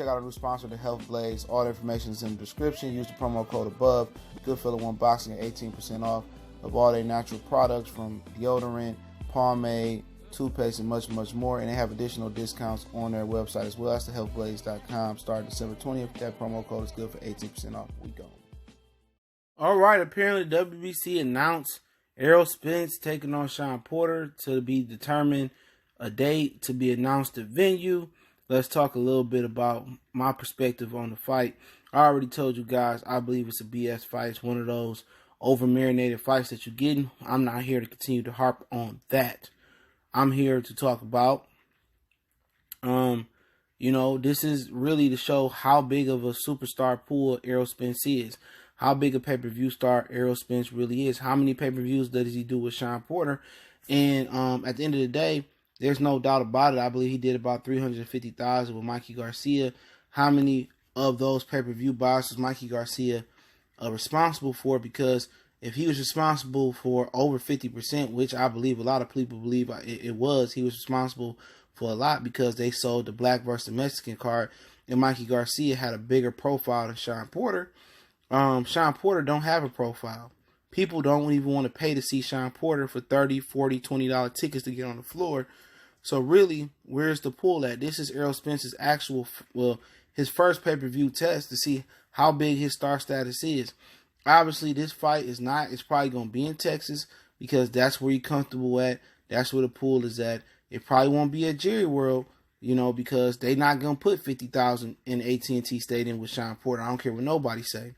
check out our new sponsor, the Health Blaze. All the information is in the description. Use the promo code above. Goodfellow One Boxing at 18% off of all their natural products, from deodorant, pomade, toothpaste, and much, much more. And they have additional discounts on their website as well. That's thehealthblaze.com. Starting December 20th. That promo code is good for 18% off. We go. All right. Apparently, WBC announced Errol Spence taking on Shawn Porter to be determined, a date to be announced, a venue. Let's talk a little bit about my perspective on the fight. I already told you guys I believe it's a BS fight. It's one of those over-marinated fights that you're getting. I'm not here to continue to harp on that. I'm here to talk about, this is really to show how big of a superstar pool Errol Spence is. How big a pay-per-view star Errol Spence really is. How many pay-per-views does he do with Shawn Porter? And at the end of the day, there's no doubt about it. I believe he did about 350,000 with Mikey Garcia. How many of those pay-per-view buys was Mikey Garcia responsible for? Because if he was responsible for over 50%, which I believe a lot of people believe it was, he was responsible for a lot because they sold the black versus Mexican card, and Mikey Garcia had a bigger profile than Shawn Porter. Shawn Porter don't have a profile. People don't even want to pay to see Shawn Porter for $30, $40, $20 tickets to get on the floor. So really, where's the pull at? This is Errol Spence's his first pay-per-view test to see how big his star status is. Obviously, this fight is not. It's probably going to be in Texas because that's where you're comfortable at. That's where the pool is at. It probably won't be at Jerry World, because they're not going to put 50,000 in AT&T Stadium with Shawn Porter. I don't care what nobody say,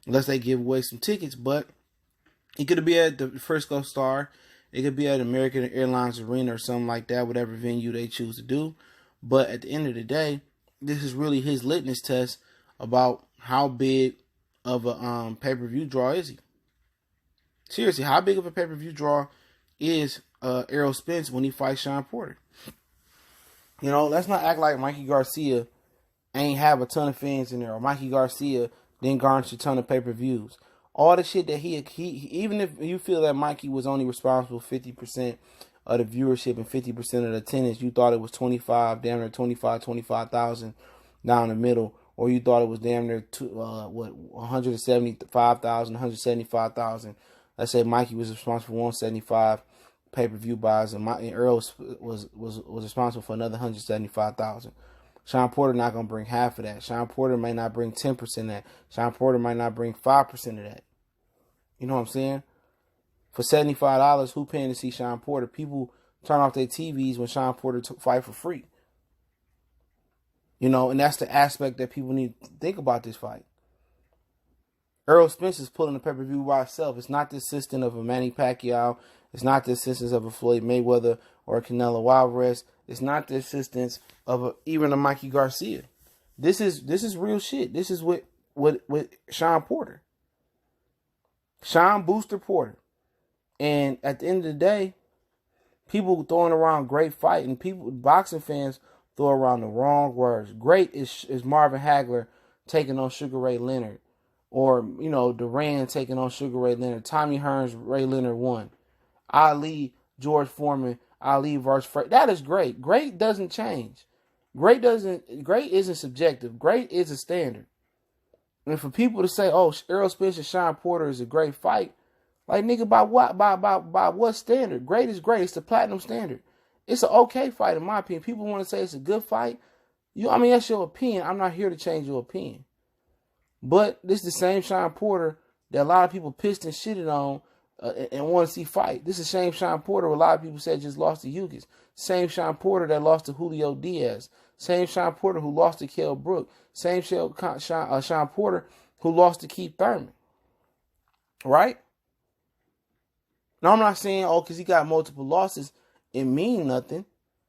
unless they give away some tickets. But it could be at the Frisco Star. It could be at American Airlines Arena or something like that, whatever venue they choose to do. But at the end of the day, this is really his litmus test about how big of a pay-per-view draw is he. Seriously, how big of a pay-per-view draw is Errol Spence when he fights Shawn Porter? Let's not act like Mikey Garcia ain't have a ton of fans in there, or Mikey Garcia didn't garnish a ton of pay-per-views. All the shit that he even if you feel that Mikey was only responsible for 50% of the viewership and 50% of the attendance, you thought it was 25,000 down the middle, or you thought it was damn near 175,000. Let's say Mikey was responsible for 175 pay-per-view buys, and Earl was responsible for another 175,000. Shawn Porter not going to bring half of that. Shawn Porter may not bring 10% of that. Shawn Porter might not bring 5% of that. You know what I'm saying? For $75, who paying to see Shawn Porter? People turn off their TVs when Shawn Porter fight for free. And that's the aspect that people need to think about this fight. Errol Spence is pulling the pay-per-view by itself. It's not the assistant of a Manny Pacquiao. It's not the assistance of a Floyd Mayweather or a Canelo Alvarez. It's not the assistance of even a Mikey Garcia. This is real shit. This is what Shawn Porter. Shawn Booster Porter. And at the end of the day, people throwing around great fight, and boxing fans throw around the wrong words. Great is Marvin Hagler taking on Sugar Ray Leonard. Or, Duran taking on Sugar Ray Leonard. Tommy Hearns, Ray Leonard won. Ali, George Foreman, Ali versus Frank. That is great. Great doesn't change. Great isn't subjective. Great is a standard. And for people to say, oh, Errol Spence and Shawn Porter is a great fight, like, nigga, by what? By what standard? Great is great. It's the platinum standard. It's an okay fight, in my opinion. People want to say it's a good fight. That's your opinion. I'm not here to change your opinion. But this is the same Shawn Porter that a lot of people pissed and shitted on and want to see fight. This is the same Shawn Porter a lot of people said just lost to Hughes. Same Shawn Porter that lost to Julio Diaz. Same Shawn Porter who lost to Kell Brook. Same Shawn Porter who lost to Keith Thurman. Right? Now, I'm not saying, because he got multiple losses, it mean nothing.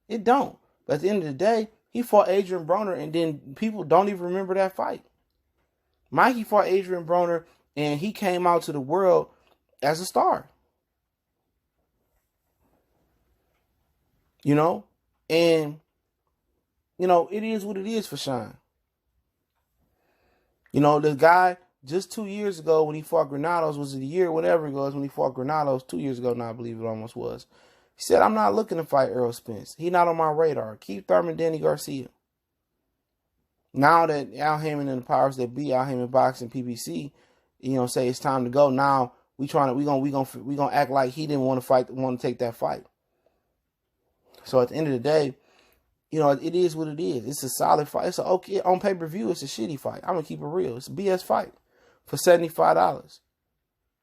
It don't. But at the end of the day, he fought Adrian Broner, and then people don't even remember that fight. Mikey fought Adrian Broner, and he came out to the world as a star. And, it is what it is for Shawn. The guy just 2 years ago when he fought Granados, was it a year, whatever it was, when he fought Granados 2 years ago now, I believe it almost was. He said, I'm not looking to fight Errol Spence. He's not on my radar. Keith Thurman, Danny Garcia. Now that Al Heyman and the powers that be, Al Heyman Boxing, PPC, say it's time to go. Now we gonna act like he didn't want to take that fight. So at the end of the day, it is what it is. It's a solid fight. It's okay on pay-per-view. It's a shitty fight. I'm gonna keep it real. It's a BS fight for $75.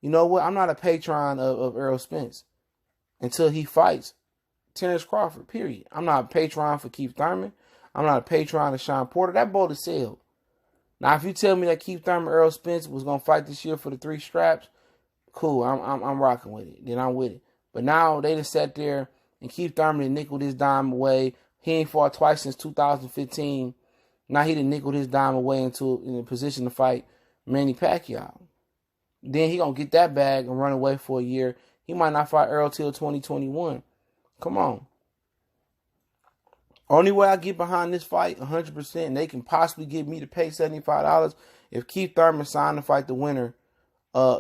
You know what? I'm not a patron of Errol Spence until he fights Terrence Crawford. Period. I'm not a patron for Keith Thurman. I'm not a patron of Shawn Porter. That boat is sailed. Now, if you tell me that Keith Thurman, Errol Spence was gonna fight this year for the 3 straps, cool. I'm rocking with it. Then I'm with it. But now they just sat there and Keith Thurman nickeled his dime away. He ain't fought twice since 2015. Now he done nickeled his dime away in a position to fight Manny Pacquiao. Then he gonna get that bag and run away for a year. He might not fight Errol till 2021. Come on. Only way I get behind this fight 100%, and they can possibly get me to pay $75 if Keith Thurman signed to fight the winner.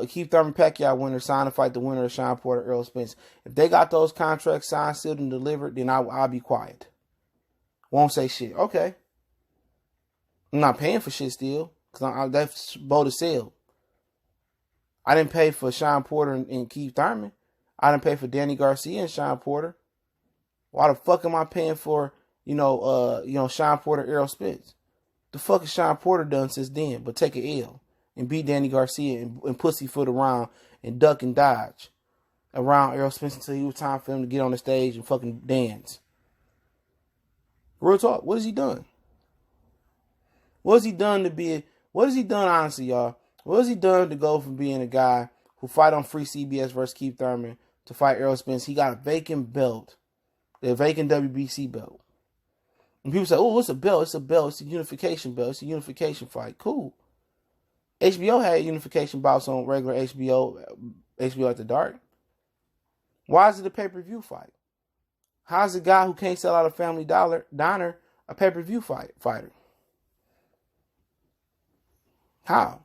Keith Thurman Pacquiao winner signed to fight the winner of Shawn Porter, Errol Spence. If they got those contracts signed, sealed, and delivered, then I'll be quiet. Won't say shit. Okay. I'm not paying for shit still, because that boat is sailed. I didn't pay for Shawn Porter and Keith Thurman. I didn't pay for Danny Garcia and Shawn Porter. Why the fuck am I paying for, Shawn Porter, Errol Spence? The fuck has Shawn Porter done since then but take an L and beat Danny Garcia and pussyfoot around and duck and dodge around Errol Spence until it was time for him to get on the stage and fucking dance? Real talk, what has he done? What has he done honestly, y'all? What has he done to go from being a guy who fight on free CBS versus Keith Thurman to fight Errol Spence? He got a vacant belt, a vacant WBC belt. And people say, oh, it's a belt. It's a belt. It's a unification belt. It's a unification fight. Cool. HBO had unification bouts on regular HBO at the Dark. Why is it a pay-per-view fight? How's a guy who can't sell out a Family Diner a pay-per-view fighter? How?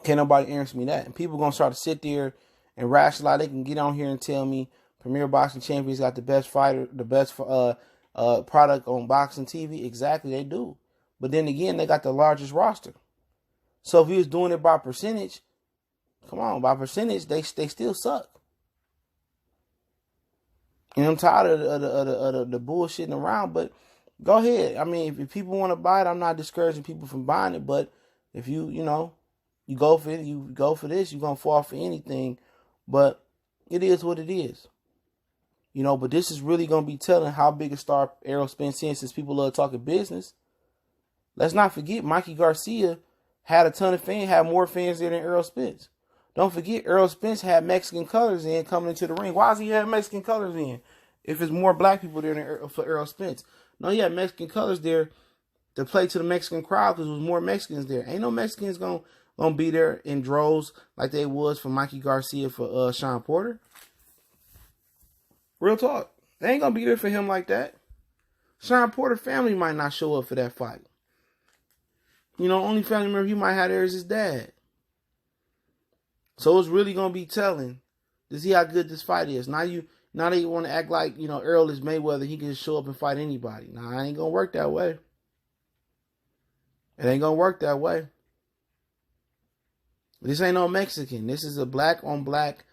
Can't nobody answer me that. And people going to start to sit there and rationalize. They can get on here and tell me Premier Boxing Champions got the best fighter, the best product on boxing TV. Exactly, they do. But then again, they got the largest roster. So if he was doing it by percentage, come on, by percentage, they still suck. And I'm tired of the bullshitting around, but go ahead. I mean, if people want to buy it, I'm not discouraging people from buying it, but if you go for it, you go for this, you're going to fall for anything, but it is what it is. But this is really going to be telling how big a star Errol Spence is, since people love talking business. Let's not forget, Mikey Garcia had a ton of fans, had more fans there than Errol Spence. Don't forget, Errol Spence had Mexican colors in coming into the ring. Why does he have Mexican colors in if it's more black people there than for Errol Spence? No, he had Mexican colors there to play to the Mexican crowd because there was more Mexicans there. Ain't no Mexicans gonna be there in droves like they was for Mikey Garcia for Shawn Porter. Real talk. They ain't gonna be there for him like that. Shawn Porter family might not show up for that fight. Only family member he might have there is his dad. So it's really gonna be telling to see how good this fight is. Now they want to act like Errol is Mayweather. He can just show up and fight anybody. Nah, it ain't gonna work that way. It ain't gonna work that way. This ain't no Mexican. This is a black on black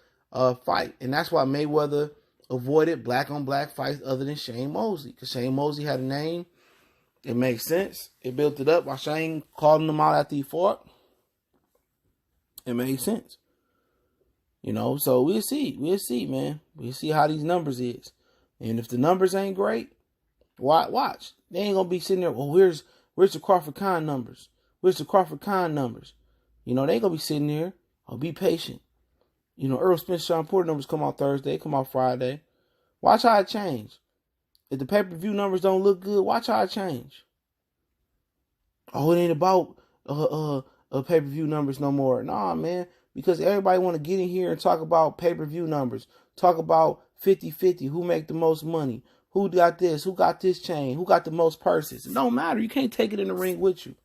fight, and that's why Mayweather avoided black on black fights other than Shane Mosley, because Shane Mosley had a name. It makes sense. It built it up while Shane called him out after he fought. It made sense. So we'll see. We'll see, man. We'll see how these numbers is. And if the numbers ain't great, watch. They ain't going to be sitting there, well, where's the Crawford Khan numbers? Where's the Crawford Khan numbers? They ain't going to be sitting there. Oh, be patient. Errol Spence, Shawn Porter numbers come out Thursday, come out Friday. Watch how it change. If the pay-per-view numbers don't look good, watch how it change. Oh, it ain't about pay-per-view numbers no more. Nah, man. Because everybody want to get in here and talk about pay-per-view numbers. Talk about 50-50. Who make the most money? Who got this? Who got this chain? Who got the most purses? It don't matter. You can't take it in the ring with you.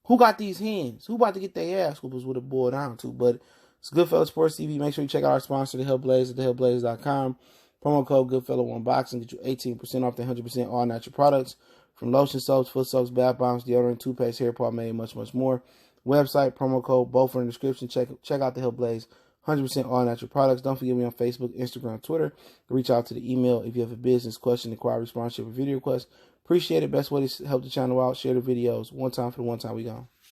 Who got these hands? Who about to get their ass whoopers with it boiled down to? But it's Goodfellas Sports TV. Make sure you check out our sponsor, The Hellblaze, at thehellblaze.com. Promo code Goodfellow1Boxing. Get you 18% off the 100% all natural products. From lotion soaps, foot soaps, bath bombs, deodorant, toothpaste, hair pomade, much, much more. Website, promo code, both are in the description. Check out the Hillblaze 100% all natural products. Don't forget me on Facebook, Instagram, Twitter. Reach out to the email if you have a business question, inquiry, sponsorship, or video request. Appreciate it. Best way to help the channel out. Share the videos. One time for the one time we gone.